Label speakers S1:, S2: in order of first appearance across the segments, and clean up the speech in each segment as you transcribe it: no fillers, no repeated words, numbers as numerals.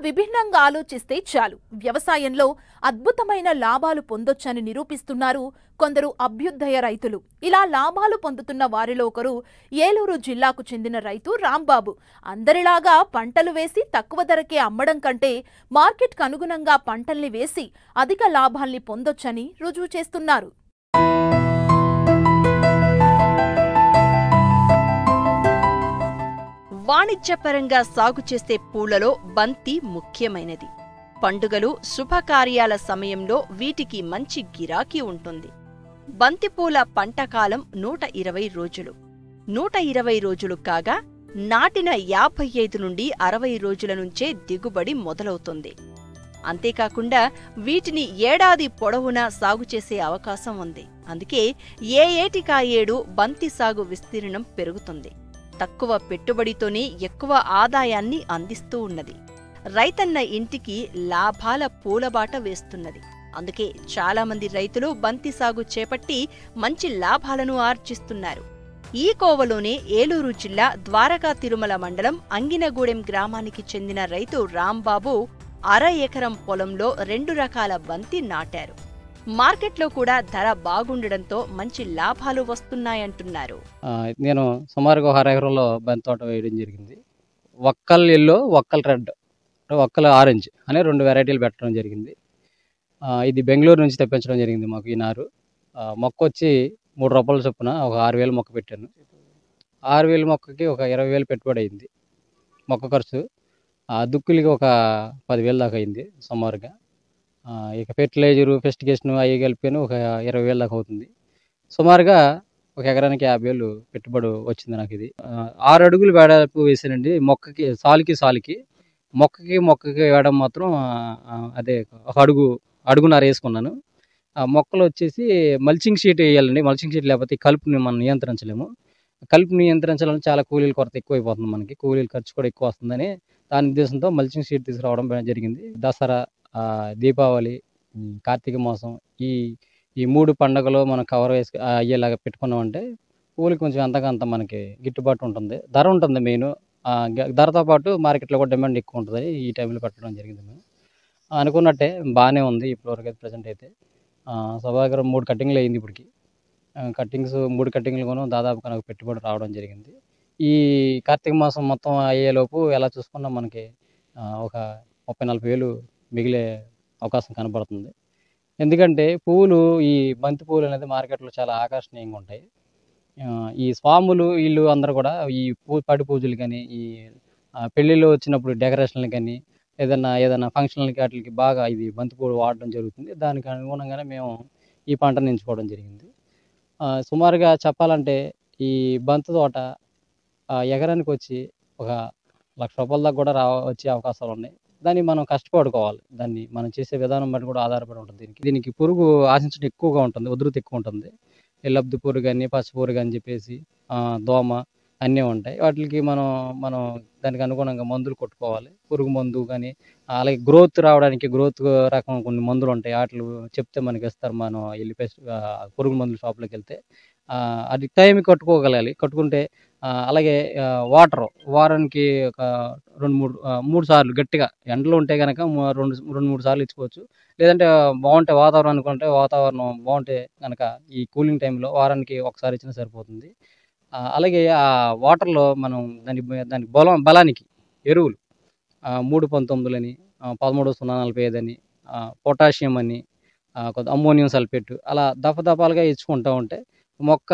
S1: విభిన్నంగా ఆలోచిస్తే చాలు వ్యవసాయంలో అద్భుతమైన లాభాలు పొందొచ్చని నిరూపిస్తున్నారు కొందరు అభ్యుదయ రైతులు. ఇలా లాభాలు పొందుతున్న వారిలో ఒకరు ఏలూరు జిల్లాకు చెందిన రైతు రాంబాబు. అందరిలాగా పంటలు వేసి తక్కువ ధరకే అమ్మడం కంటే మార్కెట్కు అనుగుణంగా పంటల్ని వేసి అధిక లాభాల్ని పొందొచ్చని రుజువు చేస్తున్నారు.
S2: వాణిజ్యపరంగా సాగు చేసే పూలలో బంతి ముఖ్యమైనది. పండుగలు, శుభకార్యాల సమయంలో వీటికి మంచి గిరాకీ ఉంటుంది. బంతిపూల పంటకాలం 120 రోజులు. 120 రోజులు కాగా నాటిన 55 నుండి 60 రోజుల నుంచే దిగుబడి మొదలవుతుంది. అంతేకాకుండా వీటిని ఏడాది పొడవునా సాగు చేసే అవకాశం ఉంది. అందుకే ఏ ఏటికా ఏడు బంతి సాగు విస్తీర్ణం పెరుగుతుంది. తక్కువ పెట్టుబడితోనే ఎక్కువ ఆదాయాన్ని అందిస్తూ ఉన్నది. రైతన్న ఇంటికి లాభాల పూలబాట వేస్తున్నది. అందుకే చాలామంది రైతులు బంతి సాగు చేపట్టి మంచి లాభాలను ఆర్జిస్తున్నారు. ఈ కోవలోనే ఏలూరు జిల్లా ద్వారకా తిరుమల మండలం అంగినగూడెం గ్రామానికి చెందిన రైతు రాంబాబు 1/2 ఎకరం పొలంలో 2 రకాల బంతి నాటారు. మార్కెట్లో కూడా ధర బాగుండడంతో మంచి లాభాలు వస్తున్నాయంటున్నారు.
S3: నేను సుమారుగా 1/2 ఎకరంలో బంతి తోట వేయడం జరిగింది. ఒక్కల్ ఎల్లో, ఒక్కల్ రెడ్, ఒక్కల్ ఆరెంజ్ అనే 2 వెరైటీలు పెట్టడం జరిగింది. ఇది బెంగళూరు నుంచి తెప్పించడం జరిగింది మాకు ఈ నారు. మొక్క వచ్చి ₹3 చొప్పున ఒక 6,000 మొక్క పెట్టాను. 6,000 మొక్కకి ఒక 20,000 పెట్టుబడి అయింది. మొక్క ఖర్చు దుక్కులకి ఒక 10,000 దాకా అయింది సుమారుగా. ఇక ఫెర్టిలైజరు, ఫెస్టిగేషన్ అవి కలిపిన ఒక 20,000 దాకా అవుతుంది. సుమారుగా ఒక ఎకరానికి 50,000 పెట్టుబడి వచ్చింది నాకు. ఇది 6 అడుగులు వెడల్పు వేసానండి. మొక్కకి సాలుకి మొక్కకి వేయడం మాత్రం అదే ఒక అడుగున్నర వేసుకున్నాను. మొక్కలు వచ్చేసి మల్చింగ్ షీట్ వేయాలండి. మల్చింగ్ షీట్ లేకపోతే కలుపుని మనం నియంత్రించలేము. కలుపు నియంత్రించాలని చాలా కూలీల కొరత ఎక్కువైపోతుంది. మనకి కూలీల ఖర్చు కూడా ఎక్కువ వస్తుందని దాని ఉద్దేశంతో మల్చింగ్ షీట్ తీసుకురావడం జరిగింది. దసరా, దీపావళి, కార్తీక మాసం ఈ 3 పండుగలు మనం కవర్ అయ్యేలాగా పెట్టుకున్నామంటే కూలికి కొంచెం అంతకంత మనకి గిట్టుబాటు ఉంటుంది. ధర ఉంటుంది మెయిన్. ధరతో పాటు మార్కెట్లో కూడా డిమాండ్ ఎక్కువ ఉంటుందని ఈ టైంలో పెట్టడం జరిగింది. మేము అనుకున్నట్టే బాగానే ఉంది ఇప్పటివరకు అయితే. ప్రజెంట్ అయితే సుమారుగా 3 కటింగ్లు అయింది ఇప్పటికి. కటింగ్స్ 3 కటింగ్లు కొను దాదాపుగా నాకు పెట్టుబడి రావడం జరిగింది. ఈ కార్తీక మాసం మొత్తం అయ్యేలోపు ఎలా చూసుకున్నా మనకి ఒక 30,000-40,000 మిగిలే అవకాశం కనబడుతుంది. ఎందుకంటే పువ్వులు, ఈ బంతి పువ్వులు అనేది మార్కెట్లో చాలా ఆకర్షణీయంగా ఉంటాయి. ఈ స్వాములు వీళ్ళు అందరూ కూడా ఈ పడి పూజలు కానీ, ఈ పెళ్ళిళ్ళు వచ్చినప్పుడు డెకరేషన్లు కానీ, ఏదైనా ఫంక్షన్లకి వాటికి బాగా ఇది బంతి పువ్వులు వాడడం జరుగుతుంది. దానికి అనుగుణంగానే మేము ఈ పంటను ఎంచుకోవడం జరిగింది. సుమారుగా చెప్పాలంటే ఈ బంతి తోట ఎకరానికి వచ్చి ఒక ₹1,00,000 దాకా కూడా వచ్చే అవకాశాలు ఉన్నాయి. దాన్ని మనం కష్టపడుకోవాలి. దాన్ని మనం చేసే విధానం బట్టి కూడా ఆధారపడి ఉంటుంది. దీనికి పురుగు ఆశించడం ఎక్కువగా ఉంటుంది, ఉధృతి ఎక్కువ ఉంటుంది. లబ్ధి పురుగు అని, పచ్చ పురుగు అని చెప్పేసి, దోమ అన్నీ ఉంటాయి. వాటికి మనం దానికి అనుగుణంగా మందులు కొట్టుకోవాలి. పురుగు మందు కానీ, అలాగే గ్రోత్ రావడానికి గ్రోత్ రకం కొన్ని మందులు ఉంటాయి. వాటిని చెప్తే మనకి ఇస్తారు. మనం వెళ్ళి పురుగు మందుల షాప్లోకి వెళ్తే అది టైంకి కట్టుకోగలగాలి. కట్టుకుంటే అలాగే వారానికి ఒక 3 సార్లు గట్టిగా ఎండలు ఉంటే కనుక 2-3 సార్లు ఇచ్చుకోవచ్చు. లేదంటే బాగుంటే వాతావరణం బాగుంటే కనుక ఈ కూలింగ్ టైంలో వారానికి ఒకసారి ఇచ్చినా సరిపోతుంది. అలాగే ఆ వాటర్లో మనం దానికి బలానికి ఎరువులు 319 అని, 13-045 అని, పొటాషియం అని, అమ్మోనియం సల్ఫేట్ అలా దఫాలుగా ఇచ్చుకుంటూ ఉంటే మొక్క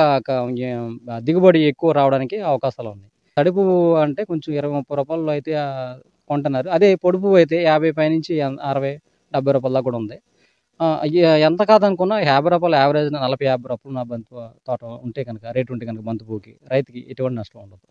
S3: దిగుబడి ఎక్కువ రావడానికి అవకాశాలు ఉన్నాయి. తడి పువ్వు అంటే కొంచెం ₹20-30 అయితే కొంటున్నారు. అదే పొడి పువ్వు అయితే 50 పైనుంచి ₹60-70 దాకా కూడా ఉంది. ఎంత కాదనుకున్నా ₹50 యావరేజ్, ₹40-50 నా బంతి తోట ఉంటే కనుక, రేటు ఉంటే కనుక బంతి పువ్వుకి రైతుకి ఎటువంటి నష్టం ఉండదు.